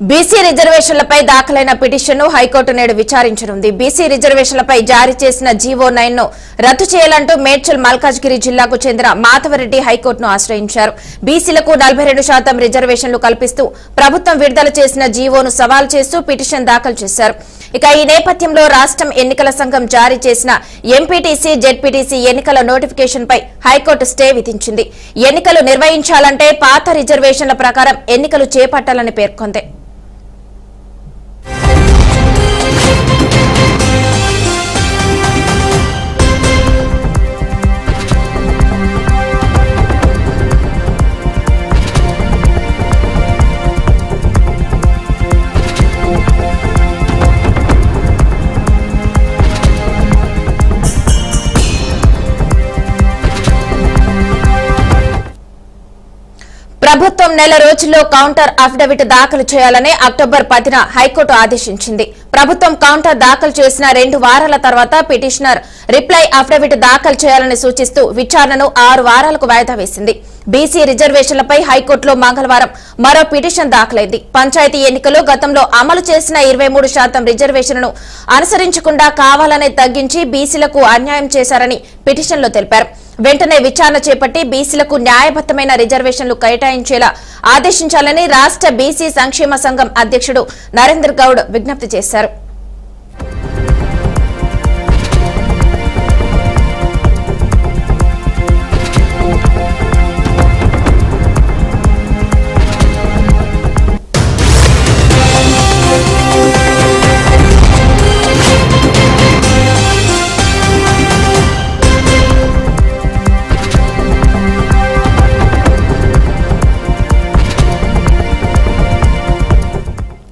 BC రిజర్వేషన్లపై దాఖలైన పిటిషన్ను high court నేడు విచారించనుంది. బీసీ రిజర్వేషన్లపై జారీ చేసిన జీవో 9 ను రద్దు చేయాలంటూ మేడ్చల్ మల్కాజ్గిరి జిల్లాకు చెందిన మాధవరెడ్డి హైకోర్టును ఆశ్రయించారు. బీసీలకు 42% రిజర్వేషన్లు కల్పిస్తూ ప్రభుత్వం విడుదల చేసిన జీవోను సవాల్ చేస్తూ పిటిషన్ దాఖలు చేశారు. ఇక ఈ నేపథ్యంలో రాష్ట్రం ఎన్నికల సంఘం జారీ చేసిన ఎంపీటీసీ, జెడ్పీటీసీ ఎన్నికల నోటిఫికేషన్ పై హైకోర్టు స్టే విధించింది. ఎన్నికలు నిర్వహించాలంటే పాత రిజర్వేషన్ల ప్రకారం ఎన్నికలు చేపట్టాలని పేర్కొంది. ప్రభుత్వం నెల రోజుల్లో కౌంటర్ అఫిడవిట్ దాఖలు చేయాలని అక్టోబర్ 10న హైకోర్టు ఆదేశించింది. ప్రభుత్వం కౌంటర్ దాఖలు చేసిన 2 వారాల తర్వాత పిటిషనర్ రిప్లై అఫిడవిట్ దాఖలు చేయాలని సూచిస్తూ విచారణను 6 వారాలకు వాయిదా వేసింది. బీసీ రిజర్వేషన్లపై హైకోర్టులో మంగళవారం మరో పిటిషన్ దాఖలైంది. పంచాయతీ ఎన్నికలు గతంలో అమలు చేసిన 23% రిజర్వేషన్లను అనుసరించకుండా కావాలనే తగ్గించి బీసీలకు అన్యాయం చేశారని పిటిషన్లో తెలిపారు. వెంటనే విచారణ చేపట్టి బీసీలకు న్యాయబద్దమైన రిజర్వేషన్లు కేటాయించేలా ఆదేశించాలని రాష్ట్ర బీసీ సంక్షేమ సంఘం అధ్యక్షుడు నరేందర్ గౌడ్ విజ్ఞప్తి చేశారు.